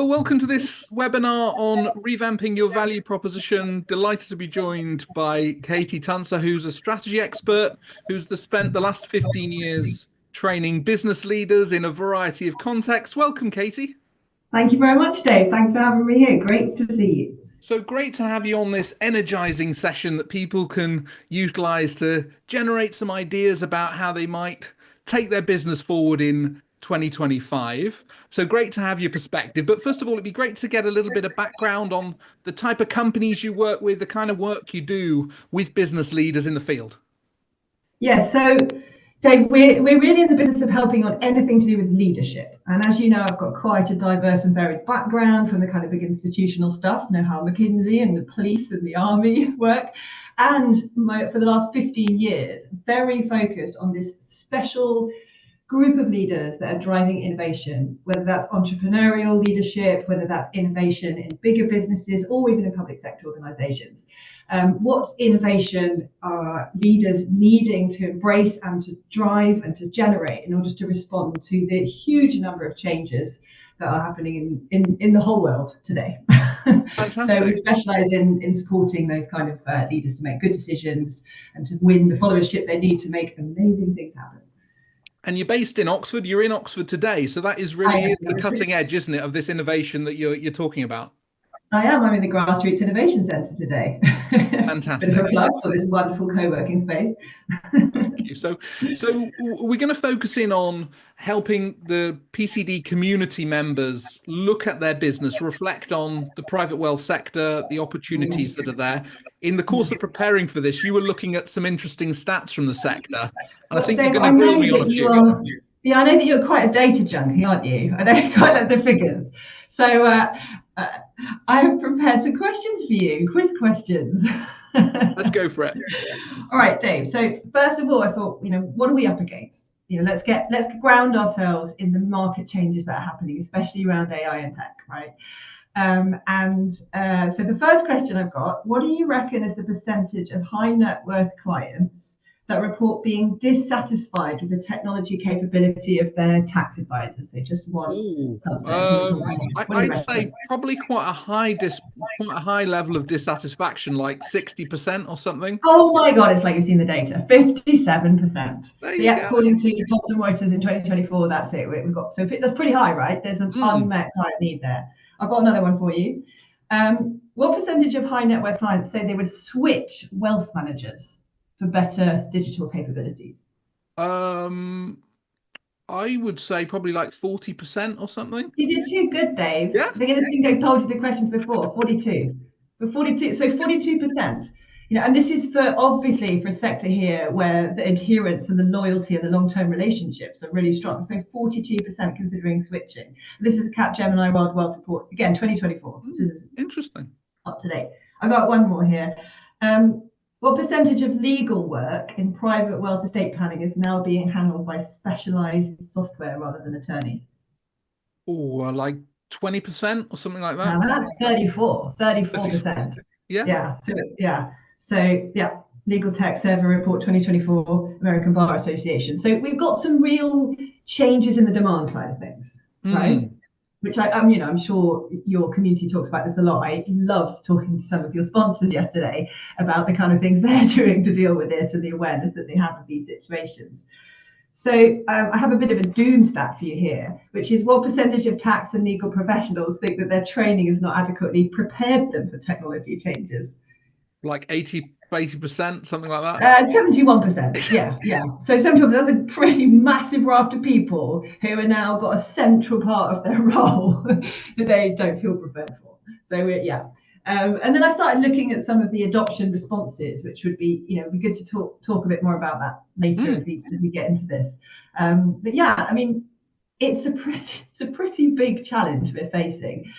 Well, welcome to this webinar on revamping your value proposition. Delighted to be joined by Katy Tuncer, who's a strategy expert, who's spent the last 15 years training business leaders in a variety of contexts. Welcome, Katy. Thank you very much, Dave. Thanks for having me here. Great to see you. So great to have you on this energizing session that people can utilize to generate some ideas about how they might take their business forward in 2025. So great to have your perspective. But first of all, it'd be great to get a little bit of background on the type of companies you work with, the kind of work you do with business leaders in the field. Yeah, so Dave, we're really in the business of helping on anything to do with leadership. And as you know, I've got quite a diverse and varied background from the kind of big institutional stuff, know how McKinsey and the police and the army work. And for the last 15 years, very focused on this special group of leaders that are driving innovation, whether that's entrepreneurial leadership, whether that's innovation in bigger businesses, or even in public sector organizations. What innovation are leaders needing to embrace and to drive and to generate in order to respond to the huge number of changes that are happening in the whole world today? Fantastic. So we specialize in supporting those kind of leaders to make good decisions and to win the followership they need to make amazing things happen. And you're based in Oxford. You're in Oxford today, so that is really the cutting edge, isn't it, of this innovation that you're talking about? I am. I'm in the Grassroots Innovation Centre today. Fantastic. Bit of a plug for this wonderful co-working space. Thank you. So we're going to focus in on helping the PCD community members look at their business, reflect on the private wealth sector, the opportunities that are there. In the course of preparing for this, you were looking at some interesting stats from the sector, and I think Dave, you're going to grill me on a few. Yeah, I know that you're quite a data junkie, aren't you? I know you quite like the figures. So I have prepared some questions for you, quiz questions. Let's go for it. All right, Dave. So first of all, I thought, what are we up against? Let's ground ourselves in the market changes that are happening, especially around AI and tech, right? So the first question I've got: what do you reckon is the percentage of high net worth clients that report being dissatisfied with the technology capability of their tax advisors? So just one. I'd say probably quite a high level of dissatisfaction, like 60% or something. Oh my God, it's like you've seen the data, 57%. So yeah, according to Thomson Reuters in 2024, that's it. We've got, so that's pretty high, right? There's an unmet client need there. I've got another one for you. What percentage of high net worth clients say they would switch wealth managers for better digital capabilities? I would say probably like 40% or something. You did too good, Dave. Yeah. They're going to think I told you the questions before. 42. But 42, so 42%. And this is obviously for a sector here where the adherence and the loyalty and the long-term relationships are really strong. So 42% considering switching. This is a Capgemini World Wealth Report, again, 2024. This is interesting. Up to date. I got one more here. What percentage of legal work in private wealth estate planning is now being handled by specialized software rather than attorneys? Oh, like 20% or something like that? 34%. Yeah. So Legal Tech Survey Report 2024, American Bar Association. So we've got some real changes in the demand side of things, right? Which I'm sure your community talks about this a lot. I loved talking to some of your sponsors yesterday about the kind of things they're doing to deal with this and the awareness that they have of these situations. So I have a bit of a doom stat for you here, which is what percentage of tax and legal professionals think that their training has not adequately prepared them for technology changes? Like 80%, something like that? 71%. Yeah. So 71%, that's a pretty massive raft of people who are now got a central part of their role that they don't feel prepared for. So and then I started looking at some of the adoption responses, which would be, be good to talk a bit more about that later as we get into this. But yeah, I mean, it's a pretty big challenge we're facing.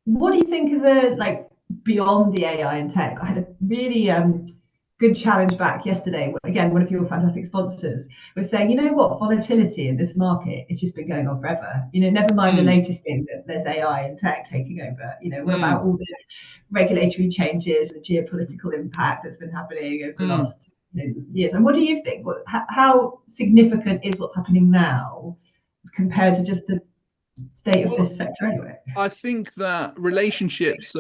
What do you think of the beyond the AI and tech? I had a really good challenge back yesterday. Again, one of your fantastic sponsors was saying, volatility in this market has just been going on forever. Never mind the latest thing that there's AI and tech taking over. What about all the regulatory changes, the geopolitical impact that's been happening over the last years? And what do you think? How significant is what's happening now compared to just the state of Well, this sector anyway. I think that relationships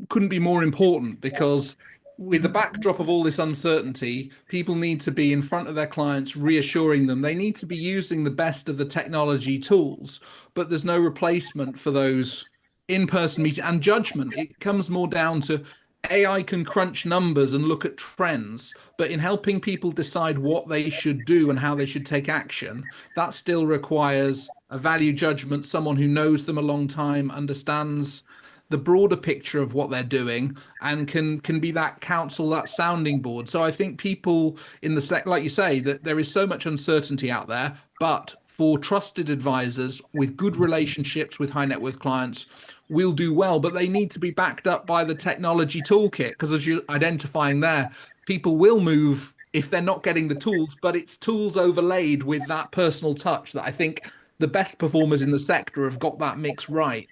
couldn't be more important because with the backdrop of all this uncertainty, people need to be in front of their clients, reassuring them. They need to be using the best of the technology tools, but there's no replacement for those in-person meetings and judgment. It comes more down to AI can crunch numbers and look at trends, but in helping people decide what they should do and how they should take action, that still requires a value judgment, someone who knows them a long time, understands the broader picture of what they're doing, and can be that counsel, that sounding board. So I think people in the like you say, that there is so much uncertainty out there, but for trusted advisors with good relationships with high net worth clients will do well, but they need to be backed up by the technology toolkit because as you're identifying there, people will move if they're not getting the tools, but it's tools overlaid with that personal touch that I think the best performers in the sector have got that mix right.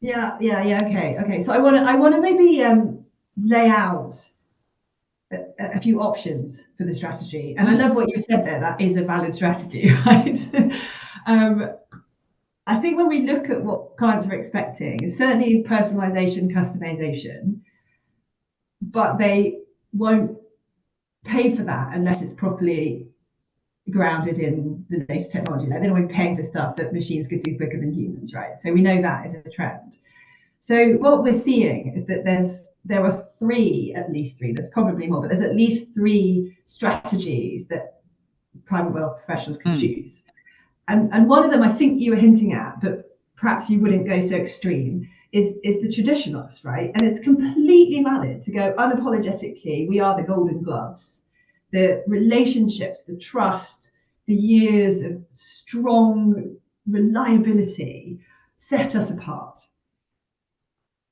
Yeah. Okay. So I want to maybe lay out a few options for the strategy. And I Mm, love what you said there. That is a valid strategy, right? um, I think when we look at what clients are expecting, it's certainly personalization, customization, but they won't pay for that unless it's properly grounded in the latest technology. Like they don't want to be paying for stuff that machines could do quicker than humans, right? So we know that is a trend. So what we're seeing is that there are at least three, there's probably more, but there's at least three strategies that private wealth professionals could mm, choose. And one of them I think you were hinting at, but perhaps you wouldn't go so extreme, is the traditionalists, right? And it's completely valid to go unapologetically, we are the golden gloves. The relationships, the trust, the years of strong reliability set us apart.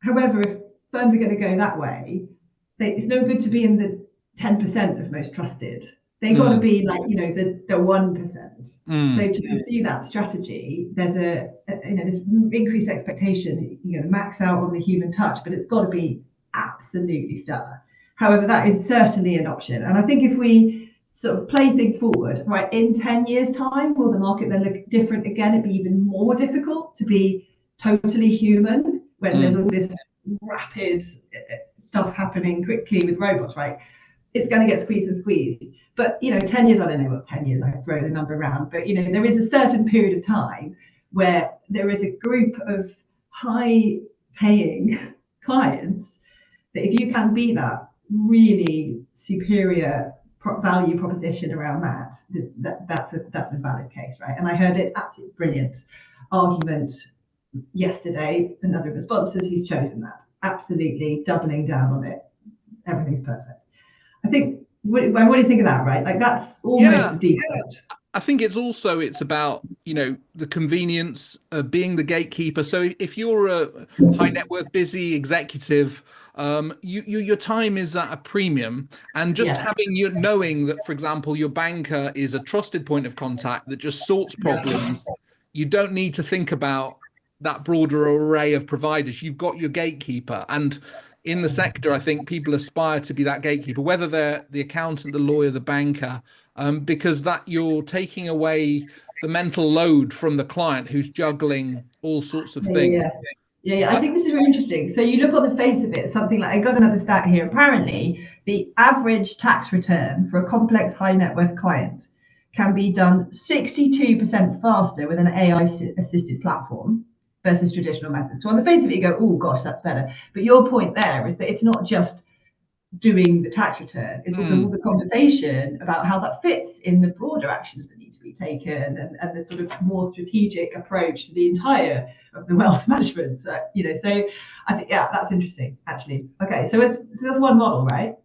However, if firms are going to go that way, it's no good to be in the 10% of most trusted. They've got to mm, be like, the 1%. So mm, to pursue that strategy, there's this increased expectation, max out on the human touch, but it's got to be absolutely stellar. However, that is certainly an option. And I think if we sort of play things forward, right, in 10 years' time, will the market then look different again? It'd be even more difficult to be totally human when there's mm. all this rapid stuff happening quickly with robots, right? It's going to get squeezed and squeezed. But 10 years, I don't know what 10 years, I throw the number around, but there is a certain period of time where there is a group of high paying clients that if you can be that really superior value proposition around that's a valid case, right? And I heard it absolutely brilliant argument yesterday, another of the sponsors who's chosen that. Absolutely doubling down on it. Everything's perfect. I think, what do you think of that, right? Like that's almost the Yeah, default. I think it's about, the convenience of being the gatekeeper. So if you're a high net worth busy executive, your time is at a premium, and just Yeah. having you knowing that, for example, your banker is a trusted point of contact that just sorts problems, you don't need to think about that broader array of providers. You've got your gatekeeper, and in the sector, I think people aspire to be that gatekeeper, whether they're the accountant, the lawyer, the banker, because that you're taking away the mental load from the client who's juggling all sorts of Yeah, things. yeah, yeah. I Uh, think this is really interesting. So you look on the face of it, something like I got another stat here. Apparently, the average tax return for a complex high net worth client can be done 62% faster with an AI assisted platform versus traditional methods. So on the face of it, you go, oh gosh, that's better. But your point there is that it's not just doing the tax return. It's also all mm, the conversation about how that fits in the broader actions that need to be taken and the sort of more strategic approach to the entire of the wealth management. So I think, yeah, that's interesting, actually. Okay, so that's one model, right?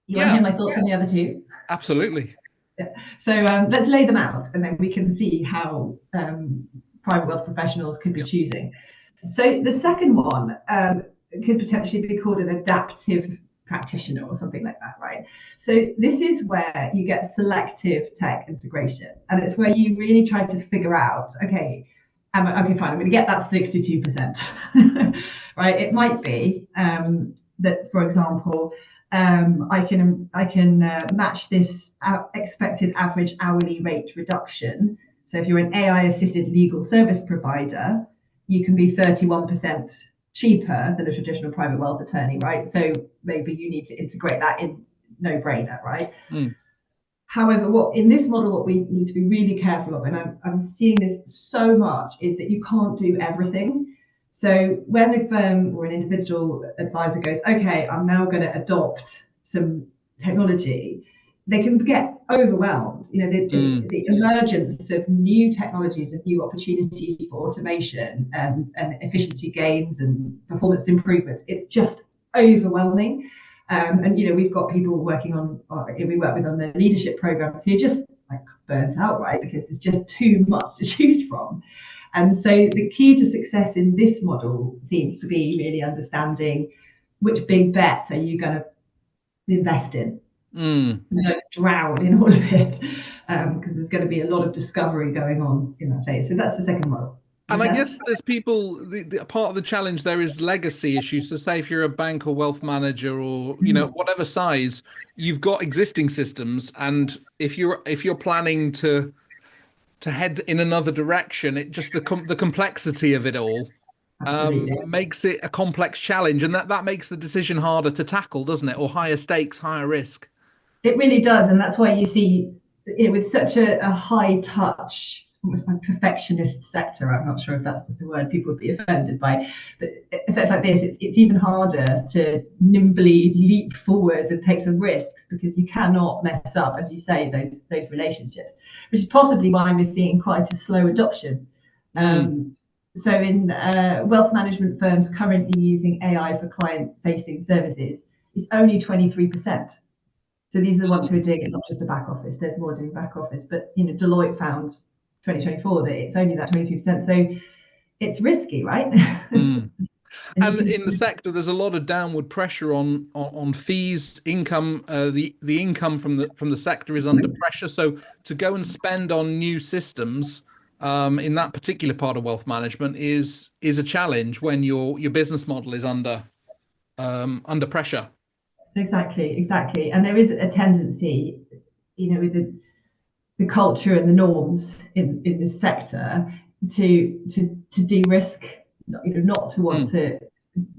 You want to yeah, hear my thoughts on the other two? absolutely. Yeah. So let's lay them out and then we can see how private wealth professionals could be choosing. So the second one could potentially be called an adaptive practitioner or something like that, right? So this is where you get selective tech integration, and it's where you really try to figure out, okay, okay, fine, I'm going to get that 62%, right? It might be that, for example, I can match this expected average hourly rate reduction So if you're an AI assisted legal service provider, you can be 31% cheaper than a traditional private wealth attorney, right? So maybe you need to integrate that in, no brainer, right? Mm. However, what in this model, what we need to be really careful of, and I'm seeing this so much, is that you can't do everything. So when a firm or an individual advisor goes, okay, I'm now going to adopt some technology, they can get overwhelmed. You know, the emergence of new technologies and new opportunities for automation and efficiency gains and performance improvements, it's just overwhelming. And you know, we've got people working on, we work with on the leadership programs who are just like burnt out, right? Because there's just too much to choose from. And so the key to success in this model seems to be really understanding which big bets are you going to invest in. Don't drown in all of it, because there's going to be a lot of discovery going on in that phase. So that's the second model. And I guess there's people, the part of the challenge there is legacy issues. So say if you're a bank or wealth manager or, you know, whatever size, you've got existing systems. And if you're planning to head in another direction, it just the complexity of it all makes it a complex challenge. And that makes the decision harder to tackle, doesn't it? Or higher stakes, higher risk. It really does. And that's why you see, you know, with such a high touch, almost like perfectionist sector, I'm not sure if that's the word people would be offended by, but sets like this, it's even harder to nimbly leap forwards and take some risks, because you cannot mess up, as you say, those relationships, which is possibly why we're seeing quite a slow adoption. So in wealth management firms currently using AI for client-facing services, it's only 23%. So these are the ones who are doing it, not just the back office. There's more doing back office, but you know, Deloitte found 2024 that it's only that 23%. So it's risky, right? And in the sector, there's a lot of downward pressure on fees, income. The income from the sector is under pressure. So to go and spend on new systems in that particular part of wealth management is a challenge when your business model is under pressure. Exactly. And there is a tendency, you know, with the culture and the norms in this sector to de-risk, you know, not to want to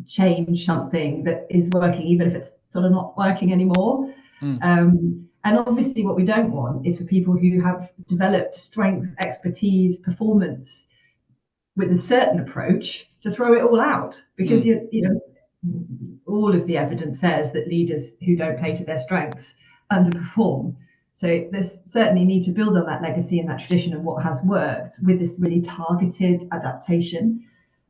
change something that is working, even if it's sort of not working anymore. And obviously what we don't want is for people who have developed strength, expertise, performance with a certain approach to throw it all out, because you know, all of the evidence says that leaders who don't play to their strengths underperform. So there's certainly need to build on that legacy and that tradition of what has worked with this really targeted adaptation.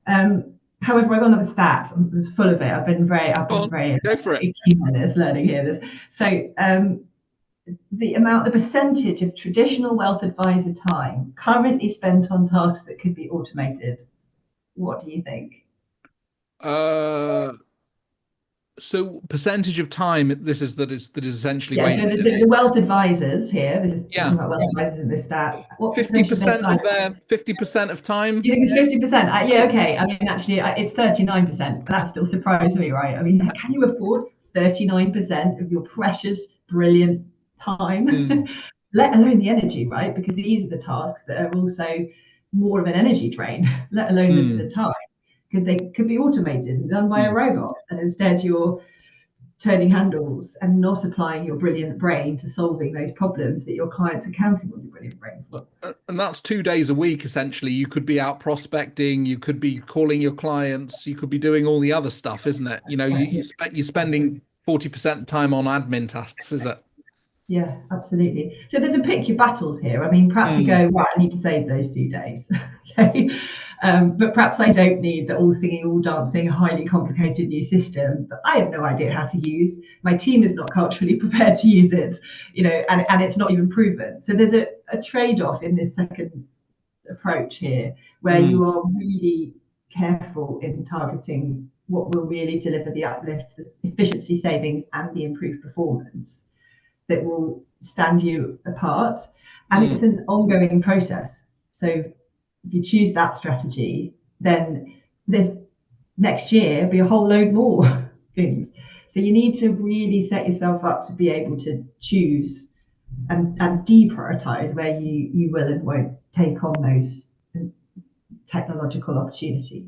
However, I got another stat. I was full of it. I've been very Go for it. keen on this, learning here. So the percentage of traditional wealth advisor time currently spent on tasks that could be automated. What do you think? So percentage of time this is that is essentially So wasted. the wealth advisors here, this is talking about wealth advisors in this stat. What 50% of their 50% of time? You think it's 50%? Yeah, okay. I mean, actually, it's 39%. That still surprised me, right? I mean, can you afford 39% of your precious, brilliant time, let alone the energy, right? Because these are the tasks that are also more of an energy drain, let alone the time, because they could be automated and done by a robot. And instead, you're turning handles and not applying your brilliant brain to solving those problems that your clients are counting on your brilliant brain for. And that's 2 days a week, essentially. You could be out prospecting, you could be calling your clients, you could be doing all the other stuff, isn't it? You know, you're spending 40% of time on admin tasks, is it? Yeah, absolutely. So there's a pick your battles here. I mean, perhaps you go, right, I need to save those 2 days. Okay. But perhaps I don't need the all singing, all dancing, highly complicated new system that I have no idea how to use. My team is not culturally prepared to use it, you know, and it's not even proven. So there's a trade-off in this second approach here, where you are really careful in targeting what will really deliver the uplift, the efficiency savings, and the improved performance that will stand you apart. And it's an ongoing process. So if you choose that strategy, then there's next year be a whole load more things. So you need to really set yourself up to be able to choose and deprioritize where you will and won't take on those technological opportunities.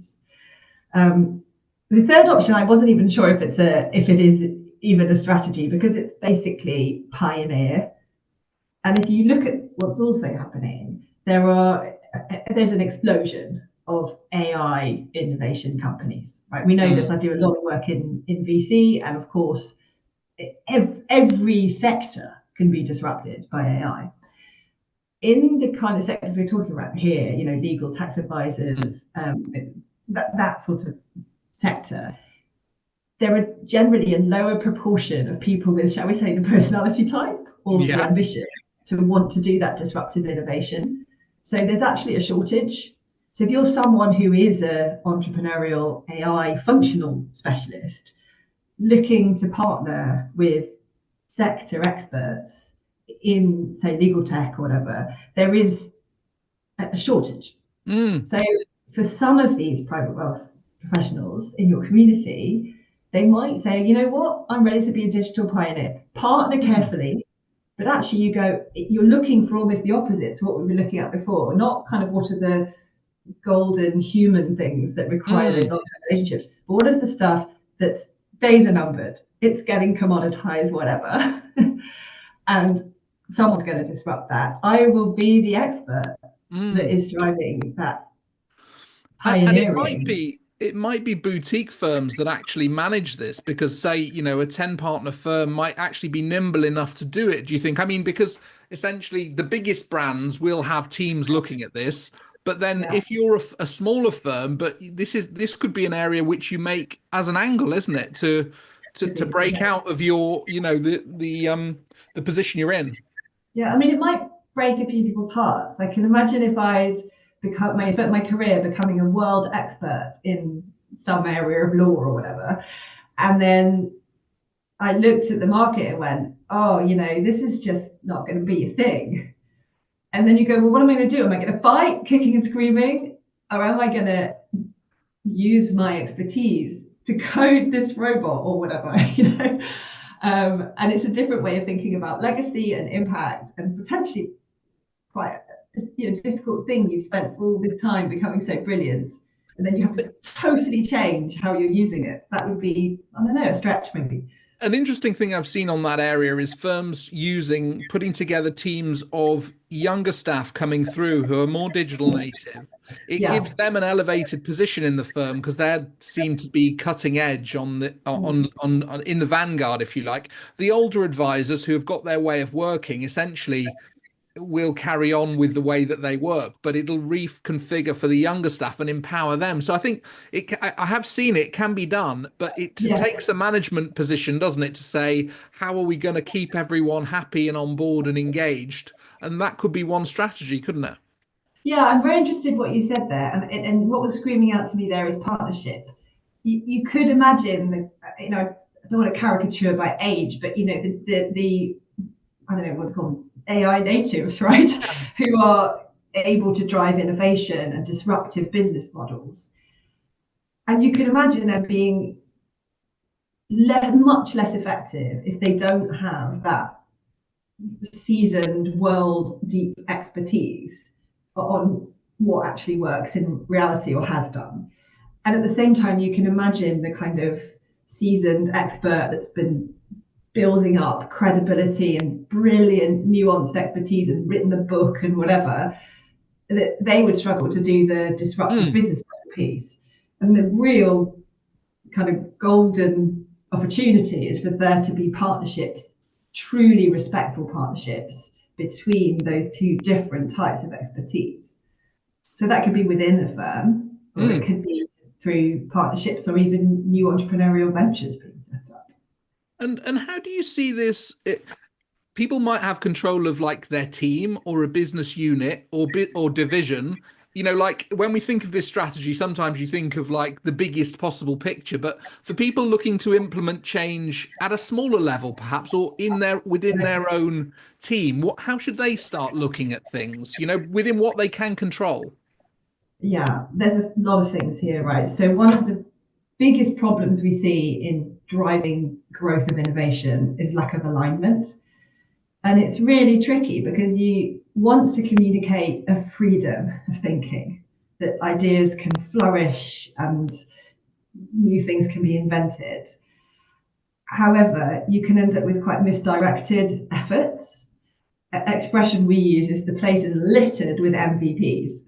The third option, I wasn't even sure if it is even a strategy, because it's basically pioneer. And if you look at what's also happening, there's an explosion of AI innovation companies, right? We know this. I do a lot of work in VC, and of course, every sector can be disrupted by AI. In the kind of sectors we're talking about here, legal, tax advisors, that sort of sector, there are generally a lower proportion of people with, shall we say, the personality type or the ambition to want to do that disruptive innovation. So there's actually a shortage. So if you're someone who is an entrepreneurial AI functional specialist looking to partner with sector experts in, say, legal tech or whatever, there is a shortage. So for some of these private wealth professionals in your community, they might say, you know what, I'm ready to be a digital pioneer. Partner carefully, but actually you're looking for almost the opposite to what we were looking at before, not kind of what are the golden human things that require those long-term relationships, but what is the stuff that's days are numbered, it's getting commoditized, whatever, and someone's going to disrupt that. I will be the expert that is driving that pioneering. And it might be boutique firms that actually manage this, because say, a 10 partner firm might actually be nimble enough to do it. Do you think? I mean, because essentially the biggest brands will have teams looking at this, but then if you're a smaller firm, but this could be an area which you make as an angle, isn't it? To break out of your, the position you're in. Yeah, I mean, it might break a few people's hearts. I can imagine if I'd spent my career becoming a world expert in some area of law or whatever, and then I looked at the market and went, oh, this is just not going to be a thing. And then you go, well, what am I going to do? Am I going to fight, kicking and screaming, or am I going to use my expertise to code this robot or whatever? And it's a different way of thinking about legacy and impact, and potentially quite a difficult thing. You've spent all this time becoming so brilliant, and then you have to totally change how you're using it. That would be, I don't know, a stretch maybe. An interesting thing I've seen on that area is firms putting together teams of younger staff coming through who are more digital native. It gives them an elevated position in the firm because they seem to be cutting edge in the vanguard, if you like. The older advisors who have got their way of working essentially will carry on with the way that they work, but it'll reconfigure for the younger staff and empower them. So I think I have seen it can be done, but it takes a management position, doesn't it, to say, how are we going to keep everyone happy and on board and engaged? And that could be one strategy, couldn't it? Yeah, I'm very interested in what you said there, and what was screaming out to me there is partnership. You could imagine, I don't want to caricature by age, but the I don't know what to call them, AI natives, right? Who are able to drive innovation and disruptive business models. And you can imagine them being much less effective if they don't have that seasoned world deep expertise on what actually works in reality or has done. And at the same time, you can imagine the kind of seasoned expert that's been building up credibility and brilliant nuanced expertise and written a book and whatever, that they would struggle to do the disruptive business piece. And the real kind of golden opportunity is for there to be partnerships, truly respectful partnerships between those two different types of expertise. So that could be within the firm, or it could be through partnerships or even new entrepreneurial ventures being set up. And how do you see this? People might have control of like their team or a business unit or division. Like when we think of this strategy, sometimes you think of like the biggest possible picture, but for people looking to implement change at a smaller level, perhaps, or within their own team, how should they start looking at things, within what they can control? Yeah, there's a lot of things here, right? So one of the biggest problems we see in driving growth of innovation is lack of alignment. And it's really tricky because want to communicate a freedom of thinking, that ideas can flourish and new things can be invented. However, you can end up with quite misdirected efforts. Expression we use is the place is littered with MVPs.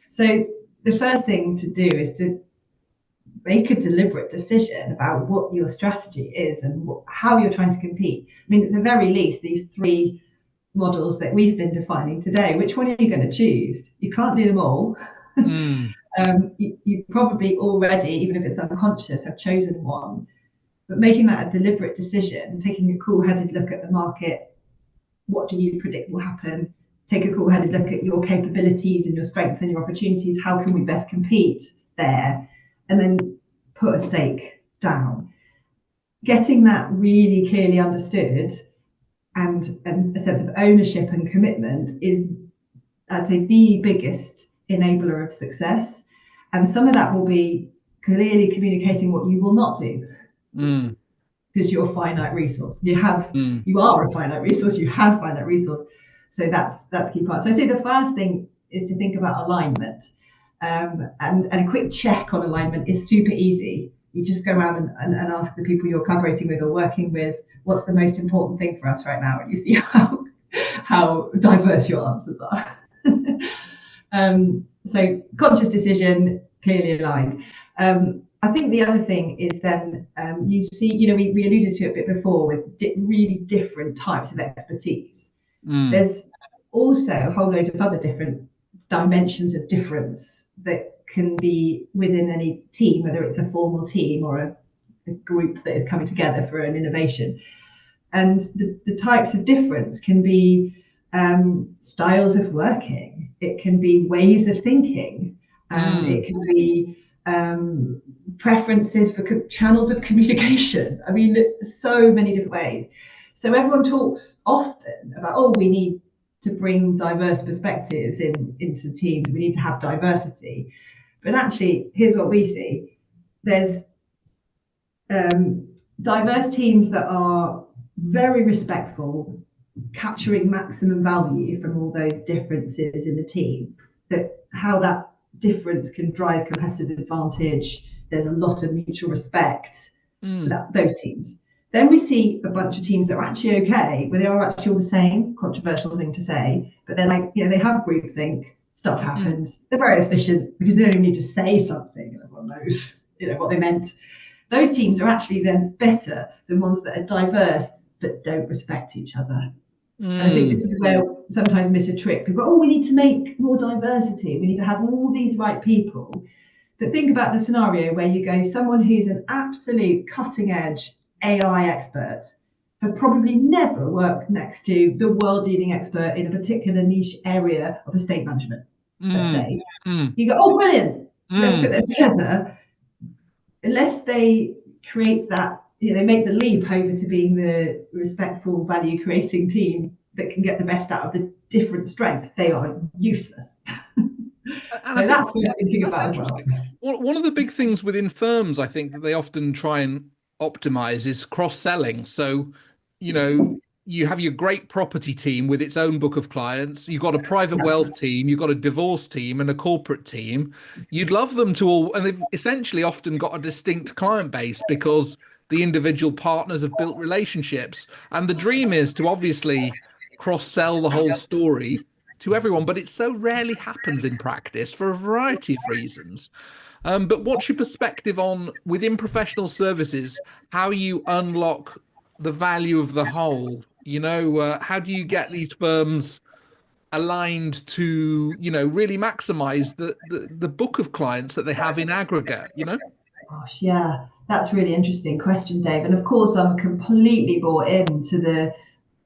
So the first thing to do is to make a deliberate decision about what your strategy is and how you're trying to compete. I mean, at the very least, these three models that we've been defining today, which one are you going to choose? You can't do them all. You probably already, even if it's unconscious, have chosen one. But making that a deliberate decision, taking a cool-headed look at the market, what do you predict will happen? Take a cool-headed look at your capabilities and your strengths and your opportunities. How can we best compete there? And then put a stake down. Getting that really clearly understood and a sense of ownership and commitment is, I'd say, the biggest enabler of success. And some of that will be clearly communicating what you will not do. Because you're a finite resource. You are a finite resource, you have finite resource. So that's key part. So I say the first thing is to think about alignment. And a quick check on alignment is super easy. You just go around and ask the people you're collaborating with or working with, what's the most important thing for us right now? And you see how diverse your answers are. So conscious decision, clearly aligned. I think the other thing is then you see, we alluded to it a bit before with really different types of expertise. There's also a whole load of other different dimensions of difference that can be within any team, whether it's a formal team or a group that is coming together for an innovation. And the types of difference can be styles of working, it can be ways of thinking, it can be preferences for channels of communication. I mean, so many different ways. So everyone talks often about, we need to bring diverse perspectives into teams. We need to have diversity. But actually, here's what we see. There's diverse teams that are very respectful, capturing maximum value from all those differences in the team, how that difference can drive competitive advantage. There's a lot of mutual respect for those teams. Then we see a bunch of teams that are actually okay, where they are actually all the same, controversial thing to say, but they're like, they have groupthink, stuff happens. They're very efficient because they don't even need to say something, and everyone knows, what they meant. Those teams are actually then better than ones that are diverse but don't respect each other. And I think this is where sometimes miss a trick. People go, we need to make more diversity. We need to have all these right people. But think about the scenario where you go, someone who's an absolute cutting edge AI expert has probably never worked next to the world leading expert in a particular niche area of estate management, let's say. You go, brilliant, let's put them together. Unless they create that, they make the leap over to being the respectful, value creating team that can get the best out of the different strengths, they are useless. So that's what I'm thinking about as well. One of the big things within firms, I think, that they often try and optimize is cross-selling. So, you have your great property team with its own book of clients. You've got a private wealth team, you've got a divorce team and a corporate team. You'd love them to all, and they've essentially often got a distinct client base because the individual partners have built relationships. And the dream is to obviously cross-sell the whole story to everyone, but it so rarely happens in practice for a variety of reasons. But what's your perspective on, within professional services, how you unlock the value of the whole? How do you get these firms aligned to, really maximize the book of clients that they have in aggregate, Gosh, yeah, that's a really interesting question, Dave. And of course, I'm completely bought into the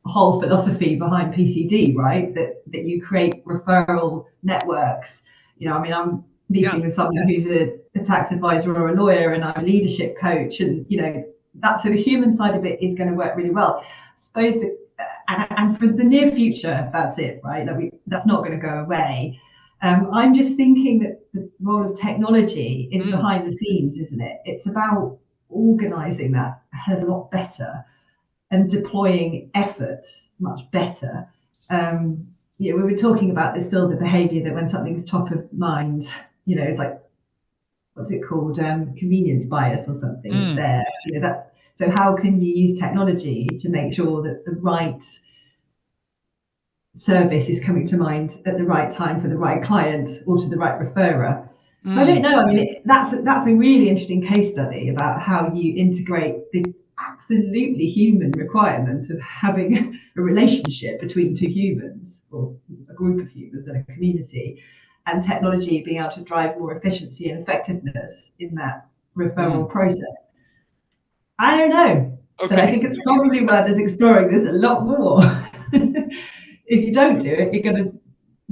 whole philosophy behind PCD, right? That you create referral networks. I'm meeting with someone who's a tax advisor or a lawyer, and I'm a leadership coach, and so the human side of it is going to work really well. I suppose and for the near future, that's it, right? That's not going to go away. I'm just thinking that the role of technology is behind the scenes, isn't it? It's about organizing that a hell of a lot better and deploying efforts much better. We were talking about this still, the behaviour that when something's top of mind, it's like, what's it called, convenience bias or something is there. That. So how can you use technology to make sure that the right service is coming to mind at the right time for the right client or to the right referrer? So I don't know. I mean, that's a really interesting case study about how you integrate the absolutely human requirement of having a relationship between two humans or a group of humans and a community, and technology being able to drive more efficiency and effectiveness in that referral process. I don't know. Okay. But I think it's probably worth us exploring this a lot more. If you don't do it, you're going to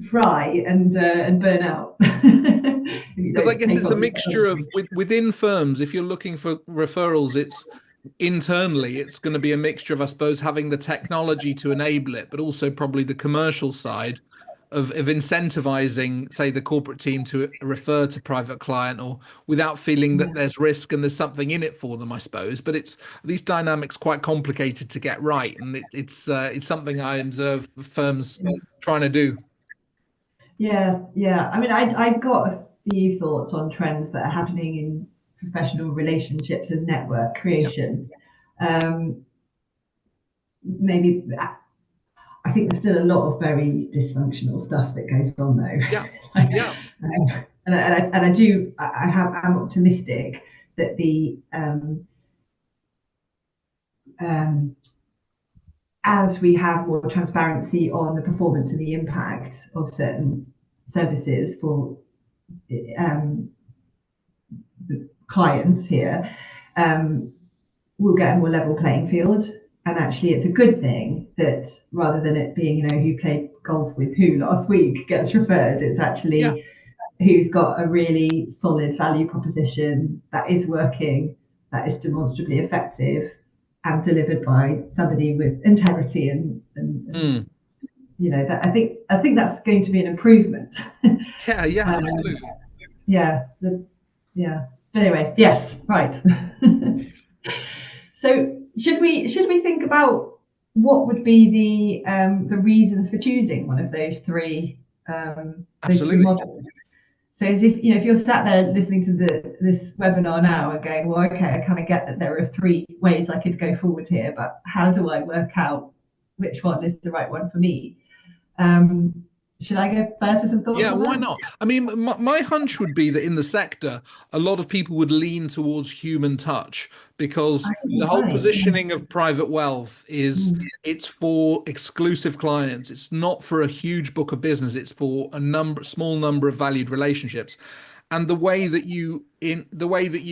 fry and burn out. Because I guess it's a mixture of within firms. If you're looking for referrals, it's internally, it's going to be a mixture of, I suppose, having the technology to enable it, but also probably the commercial side of incentivizing, say, the corporate team to refer to private client or without feeling that there's risk and there's something in it for them, I suppose. But it's these dynamics quite complicated to get right, and it's something I observe firms trying to do. Yeah. I mean, I've got a few thoughts on trends that are happening in professional relationships and network creation. Maybe I think there's still a lot of very dysfunctional stuff that goes on though. Yeah. And I'm optimistic that the as we have more transparency on the performance and the impact of certain services for the clients here, we'll get a more level playing field. And actually, it's a good thing that rather than it being, who played golf with who last week gets referred, it's actually who's got a really solid value proposition that is working, that is demonstrably effective, and delivered by somebody with integrity and that I think that's going to be an improvement. Absolutely. But anyway, yes, right. So should we think about what would be the reasons for choosing one of those three models? So as if you're sat there listening to this webinar now and going, well, okay, I kind of get that there are three ways I could go forward here, but how do I work out which one is the right one for me? Should I go first with some thoughts? Yeah, why not? I mean, my hunch would be that in the sector, a lot of people would lean towards human touch because the whole positioning of private wealth is it's for exclusive clients. It's not for a huge book of business. It's for a small number of valued relationships. And the way that you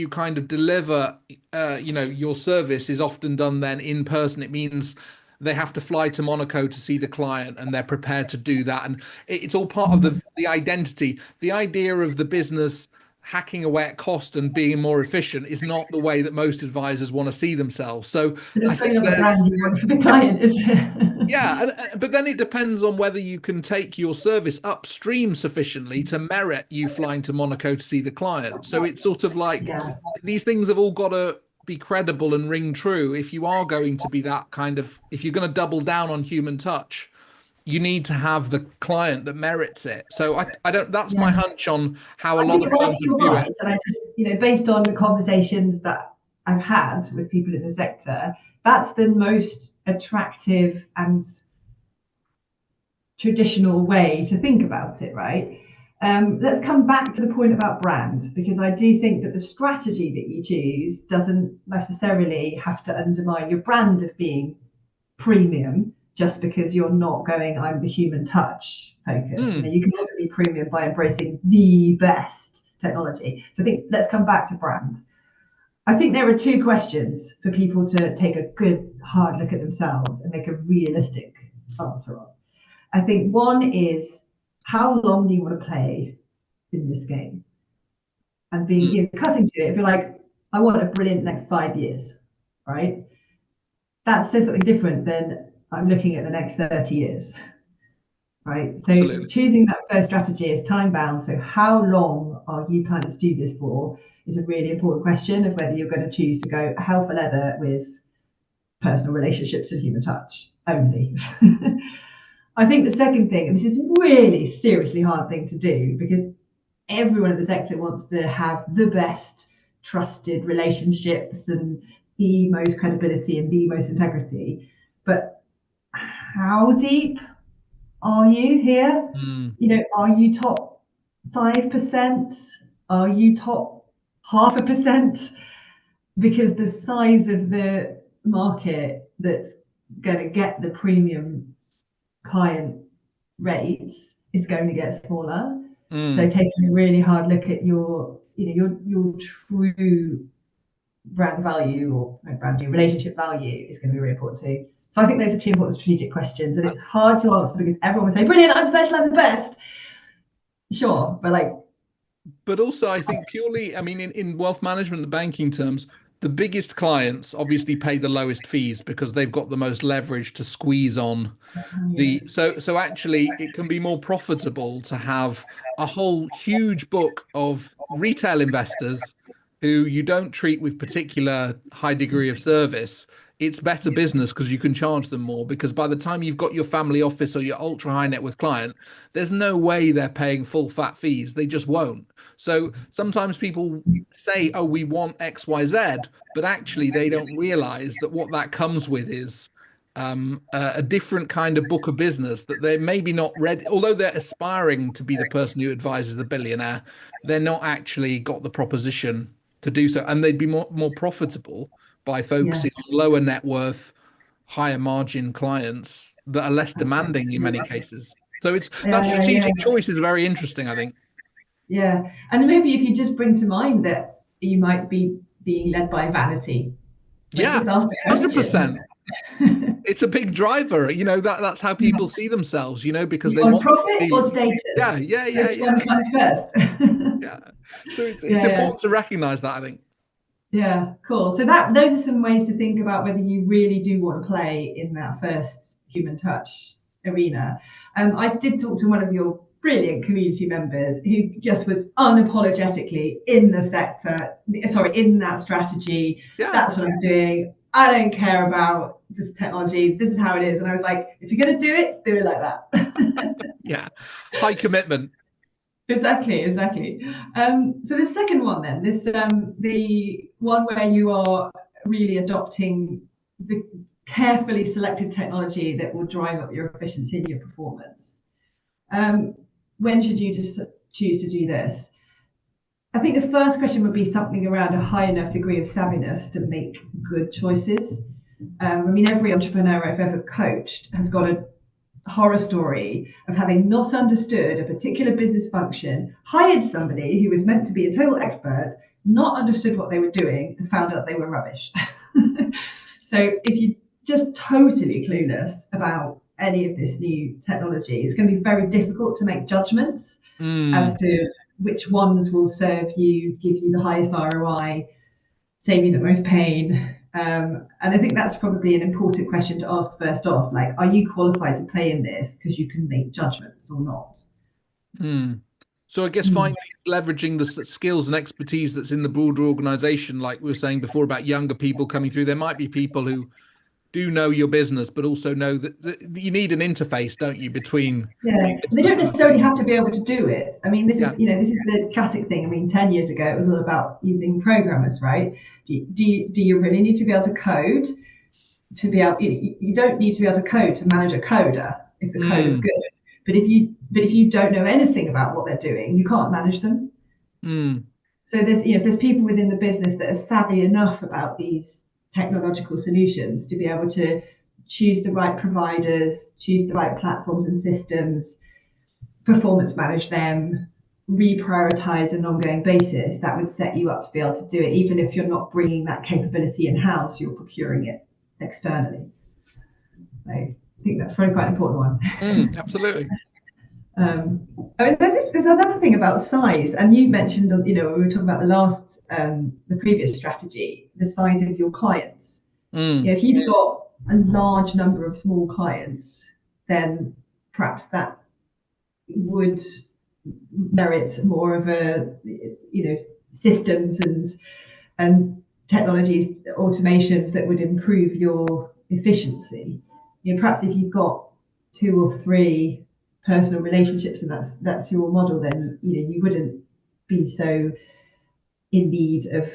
kind of deliver, your service is often done then in person. It means they have to fly to Monaco to see the client and they're prepared to do that. And it's all part of the identity. The idea of the business hacking away at cost and being more efficient is not the way that most advisors want to see themselves. So I think there's brand you want for the client, is but then it depends on whether you can take your service upstream sufficiently to merit you flying to Monaco to see the client. So it's sort of like these things have all got to be credible and ring true. If you are going to be if you're going to double down on human touch, you need to have the client that merits it. So I don't. That's my hunch on how a lot of firms would view it. And I just, based on the conversations that I've had with people in the sector, that's the most attractive and traditional way to think about it, right? Let's come back to the point about brand, because I do think that the strategy that you choose doesn't necessarily have to undermine your brand of being premium just because you're not going, I'm the human touch focus. You can also be premium by embracing the best technology. So I think let's come back to brand. I think there are two questions for people to take a good hard look at themselves and make a realistic answer on. I think one is, how long do you want to play in this game? And being cutting to it, if you're like, I want a brilliant next 5 years, right? That says something different than I'm looking at the next 30 years, right? So choosing that first strategy is time bound. So how long are you planning to do this for is a really important question of whether you're going to choose to go hell for leather with personal relationships and human touch only. I think the second thing, and this is a really seriously hard thing to do because everyone in the sector wants to have the best trusted relationships and the most credibility and the most integrity. But how deep are you here? Are you top 5%? Are you top 0.5%? Because the size of the market that's going to get the premium client rates is going to get smaller. So taking a really hard look at your true brand value or brand new relationship value is going to be really important too. So I think those are two important strategic questions, and it's hard to answer because everyone would say, "Brilliant, I'm special, I'm the best." Sure, but also I think purely, I mean, in wealth management and banking terms, the biggest clients obviously pay the lowest fees because they've got the most leverage to squeeze on the so actually it can be more profitable to have a whole huge book of retail investors who you don't treat with particular high degree of service. It's better business because you can charge them more, because by the time you've got your family office or your ultra high net worth client, there's no way they're paying full fat fees. They just won't. So sometimes people say, oh, we want XYZ, but actually they don't realize that what that comes with is a different kind of book of business that they're maybe not ready, although they're aspiring to be the person who advises the billionaire, they're not actually got the proposition to do so. And they'd be more profitable by focusing on lower net worth, higher margin clients that are less demanding in many cases. So it's that strategic choice is very interesting, I think. Yeah. And maybe if you just bring to mind that you might be being led by vanity. Yeah, just ask the 100%. It's a big driver, that's how people see themselves, because they want profit or status. Which one comes first? Yeah. So it's important to recognize that, I think. Yeah, cool. So those are some ways to think about whether you really do want to play in that first human touch arena. I did talk to one of your brilliant community members who just was unapologetically in the sector, in that strategy. Yeah. That's what I'm doing. I don't care about this technology. This is how it is. And I was like, if you're going to do it like that. Yeah. High commitment. Exactly. So the second one then, the one where you are really adopting the carefully selected technology that will drive up your efficiency and your performance. When should you just choose to do this? I think the first question would be something around a high enough degree of savviness to make good choices. Every entrepreneur I've ever coached has got a horror story of having not understood a particular business function, hired somebody who was meant to be a total expert, not understood what they were doing, and found out they were rubbish. So if you're just totally clueless about any of this new technology, it's going to be very difficult to make judgments as to which ones will serve you, give you the highest ROI, save you the most pain. And I think that's probably an important question to ask first off. Like, are you qualified to play in this because you can make judgments or not? So I guess finally leveraging the skills and expertise that's in the broader organization, like we were saying before about younger people coming through, there might be people who do know your business, but also know that you need an interface, don't you, between they don't necessarily have to be able to do it. This is this is the classic thing. 10 years ago it was all about using programmers, right? Do you really need to be able to code to be able? You don't need to be able to code to manage a coder if the code is good. But if you don't know anything about what they're doing, you can't manage them. So there's people within the business that are savvy enough about these technological solutions to be able to choose the right providers, choose the right platforms and systems, performance manage them, reprioritize on an ongoing basis. That would set you up to be able to do it, even if you're not bringing that capability in-house, you're procuring it externally. So I think that's probably quite an important one. Absolutely. There's another thing about size, and you mentioned, when we were talking about the previous strategy, the size of your clients. If you've got a large number of small clients, then perhaps that would merit more of a, systems and technologies, automations that would improve your efficiency. Perhaps if you've got 2 or 3 personal relationships and that's your model, then you wouldn't be so in need of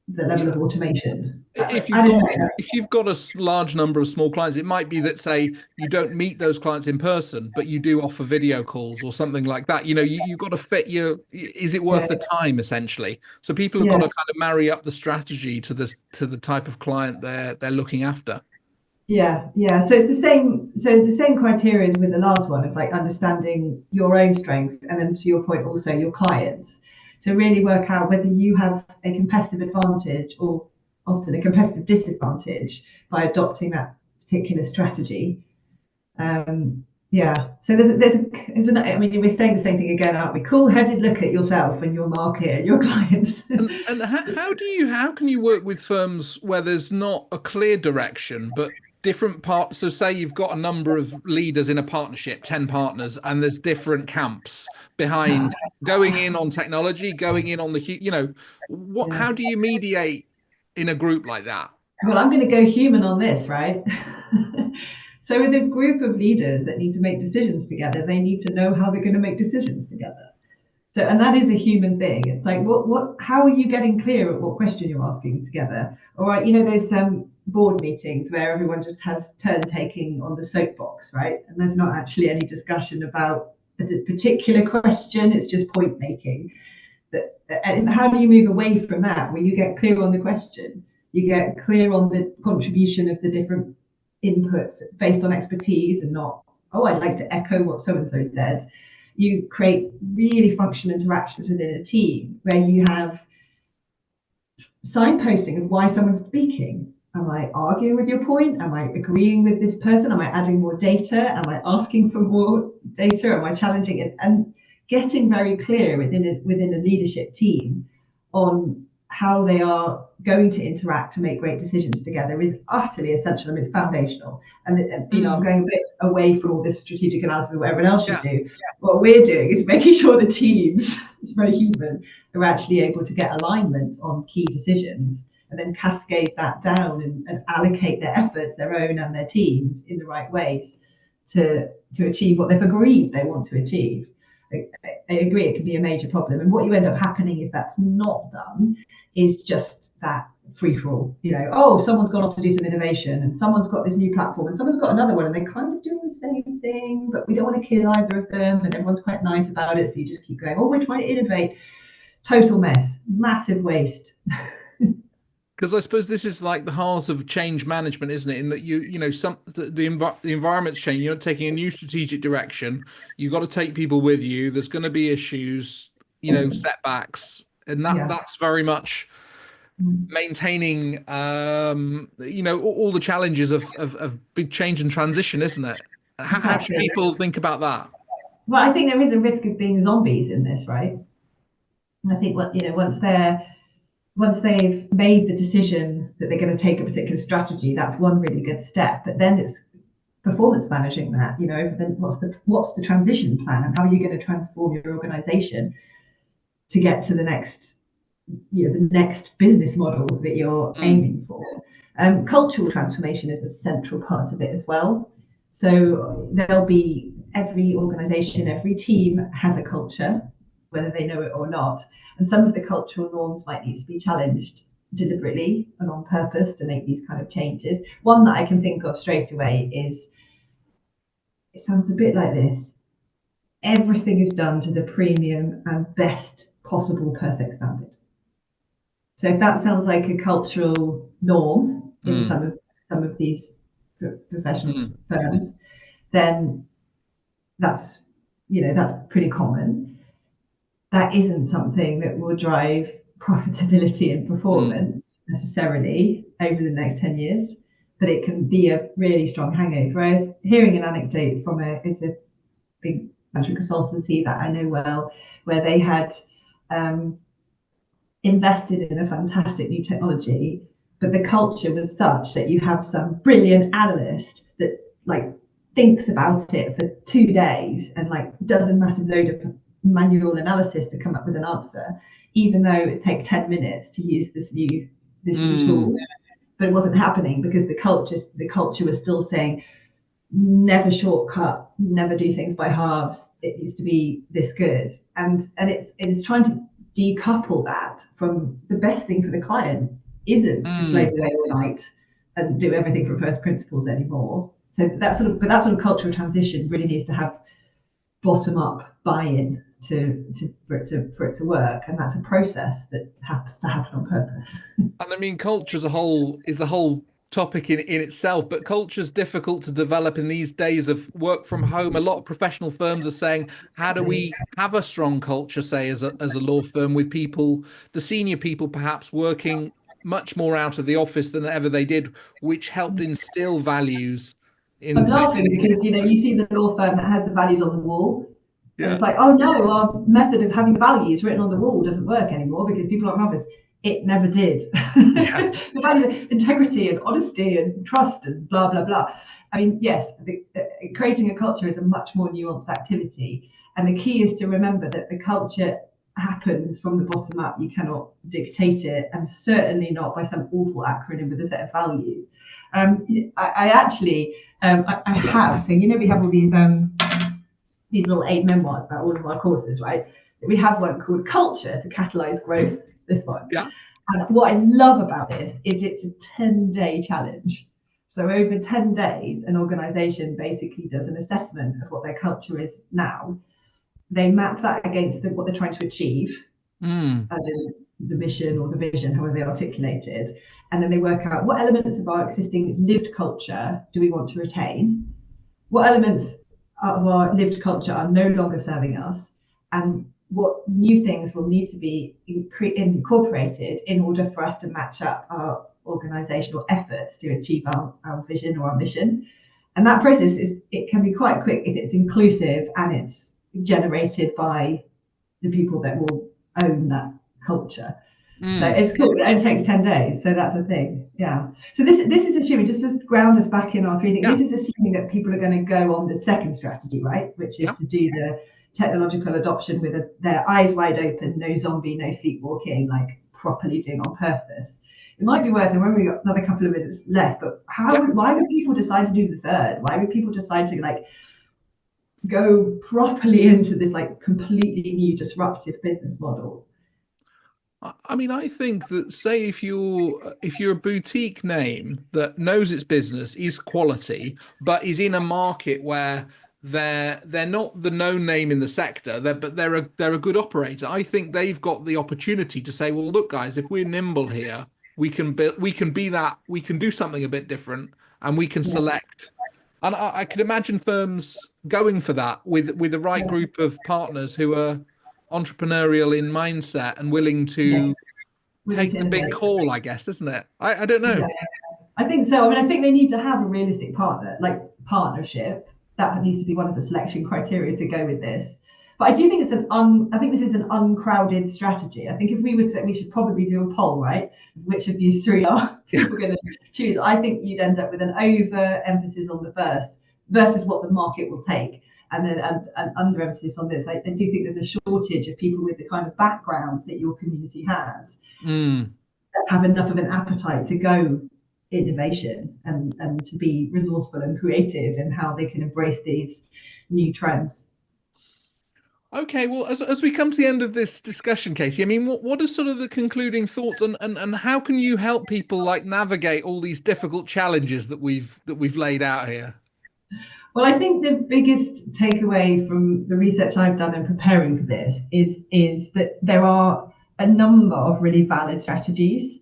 the level Yeah. of automation. If I you've don't got know. if you've got a large number of small clients, it might be that, say, you don't meet those clients in person, but you do offer video calls or something like that. You've got to fit is it worth Yeah, the time, essentially? So people have got yeah, to kind of marry up the strategy to the type of client they're looking after. yeah. So it's the same. So the same criteria as with the last one of like understanding your own strengths, and then to your point, also your clients. To really work out whether you have a competitive advantage or often a competitive disadvantage by adopting that particular strategy. Yeah. So I mean, we're saying the same thing again, aren't we? Cool-headed look at yourself and your market and your clients. And how can you work with firms where there's not a clear direction, but different parts? So say you've got a number of leaders in a partnership, 10 partners, and there's different camps behind going in on technology, going in on Yeah. how do you mediate in a group like that? Well, I'm going to go human on this, right? So, with a group of leaders that need to make decisions together, they need to know how they're going to make decisions together. So, and that is a human thing. It's like, how are you getting clear at what question you're asking together? All right, those board meetings where everyone just has turn taking on the soapbox, right? And there's not actually any discussion about a particular question. It's just point making. And how do you move away from that where you get clear on the question, you get clear on the contribution of the different inputs based on expertise and not, oh, I'd like to echo what so and so said. You create really functional interactions within a team where you have signposting of why someone's speaking. Am I arguing with your point? Am I agreeing with this person? Am I adding more data? Am I asking for more data? Am I challenging it? And getting very clear within a leadership team on how they are going to interact to make great decisions together is utterly essential. I mean, it's foundational. And I'm going a bit away from all this strategic analysis of what everyone else should Yeah. do. What we're doing is making sure the teams, it's very human, are actually able to get alignment on key decisions and then cascade that down and allocate their efforts, their own and their teams, in the right ways to achieve what they've agreed they want to achieve. I agree it can be a major problem. And what you end up happening if that's not done is just that free for all. Oh, someone's gone off to do some innovation and someone's got this new platform and someone's got another one and they're kind of doing the same thing, but we don't want to kill either of them and everyone's quite nice about it. So you just keep going, oh, we're trying to innovate. Total mess, massive waste. Because I suppose this is like the heart of change management, isn't it? In that the environment's changing. You're taking a new strategic direction. You've got to take people with you. There's going to be issues, setbacks, and Yeah. that's very much maintaining, all the challenges of big change and transition, isn't it? How should Exactly. people think about that? Well, I think there is a risk of being zombies in this, right? And I think once they've made the decision that they're going to take a particular strategy, that's one really good step. But then it's performance managing that. What's the transition plan, and how are you going to transform your organization to get to the next business model that you're aiming for. Cultural transformation is a central part of it as well. So there'll be every organization, every team has a culture, whether they know it or not. And some of the cultural norms might need to be challenged deliberately and on purpose to make these kind of changes. One that I can think of straight away is, it sounds a bit like this: everything is done to the premium and best possible perfect standard. So if that sounds like a cultural norm in some of these professional firms, then that's that's pretty common. That isn't something that will drive profitability and performance necessarily over the next 10 years, but it can be a really strong hangover. Whereas hearing an anecdote from it's a big management consultancy that I know well, where they had invested in a fantastic new technology, but the culture was such that you have some brilliant analyst that thinks about it for 2 days and does a massive load of manual analysis to come up with an answer, even though it takes 10 minutes to use this new tool. But it wasn't happening because the culture was still saying, never shortcut, never do things by halves. It needs to be this good, and it's trying to decouple that from the best thing for the client isn't to slave away all night and do everything from first principles anymore. So that sort of cultural transition really needs to have bottom up buy-in for it to work, and that's a process that has to happen on purpose. And I mean, culture as a whole is a whole topic in itself, but culture's difficult to develop in these days of work from home. A lot of professional firms are saying, how do we have a strong culture, say, as a law firm, with people, the senior people perhaps working much more out of the office than ever they did, which helped instill values I'm in, say, laughing because you see the law firm that has the values on the wall, and yeah, it's like, oh no, our method of having values written on the wall doesn't work anymore because people aren't in office. It never did. yeah. The values of integrity and honesty and trust and blah blah blah. I mean, yes, creating a culture is a much more nuanced activity, and the key is to remember that the culture happens from the bottom up. You cannot dictate it, and certainly not by some awful acronym with a set of values. I actually I have. So we have all these little 8 memoirs about all of our courses, right? We have one called Culture to Catalyze Growth. This one. Yeah. And what I love about this is it's a 10-day challenge. So over 10 days, an organization basically does an assessment of what their culture is now. They map that against what they're trying to achieve, as in the mission or the vision, however they articulate it. And then they work out what elements of our existing lived culture do we want to retain, what elements of our lived culture are no longer serving us, and what new things will need to be incorporated in order for us to match up our organizational efforts to achieve our vision or our mission. And that process it can be quite quick if it's inclusive and it's generated by the people that will own that culture. So it's cool. It only takes 10 days. So that's a thing. Yeah. So this is assuming, just to ground us back in our 3 things, Yeah. this is assuming that people are going to go on the second strategy, right? Which is to do the technological adoption with their eyes wide open, no zombie, no sleepwalking, like properly doing on purpose. It might be worth, and when we've got another couple of minutes left, but why would people decide to do the third? Why would people decide to go properly into this completely new disruptive business model? I mean, I think that, say, if you're a boutique name that knows its business, is quality, but is in a market where they're not the known name in the sector, but they're a good operator. I think they've got the opportunity to say, well, look, guys, if we're nimble here, we can be that, we can do something a bit different, and we can Yeah. select. And I could imagine firms going for that with the right Yeah. group of partners who are entrepreneurial in mindset and willing Yeah. to Willing take to the big innovate. call, I guess, isn't it? I don't know. Yeah, I think so. I mean, I think they need to have a realistic partnership. That needs to be one of the selection criteria to go with this. But I do think I think this is an uncrowded strategy. I think if we would say, we should probably do a poll, right? Which of these 3 are people going to choose? I think you'd end up with an over emphasis on the first versus what the market will take, and then an under emphasis on this. I do think there's a shortage of people with the kind of backgrounds that your community has. Have enough of an appetite to go innovation and to be resourceful and creative in how they can embrace these new trends. Okay, well, as we come to the end of this discussion, Katy, I mean, what are sort of the concluding thoughts, and how can you help people navigate all these difficult challenges that we've laid out here? Well, I think the biggest takeaway from the research I've done in preparing for this is that there are a number of really valid strategies.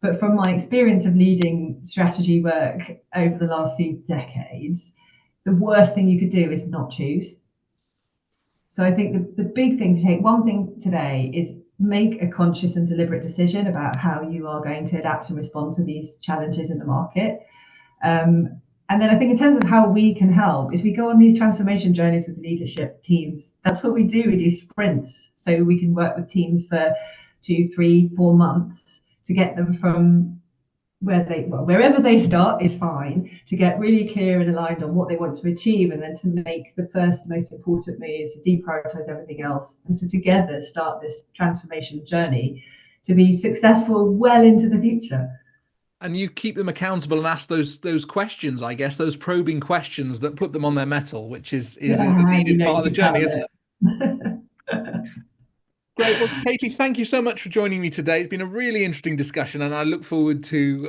But from my experience of leading strategy work over the last few decades, the worst thing you could do is not choose. So I think the big thing to take, one thing today, is make a conscious and deliberate decision about how you are going to adapt and respond to these challenges in the market. And then I think in terms of how we can help is we go on these transformation journeys with leadership teams. That's what we do. We do sprints. So we can work with teams for 2, 3, 4 months to get them from wherever they start is fine, to get really clear and aligned on what they want to achieve, and then to make the first most important move is to deprioritize everything else, and to together start this transformation journey to be successful well into the future. And you keep them accountable and ask those questions, I guess, those probing questions that put them on their mettle, which is a Yeah, you needed know part of the you journey, found isn't it? it. Great. Well, Katie, thank you so much for joining me today. It's been a really interesting discussion, and I look forward to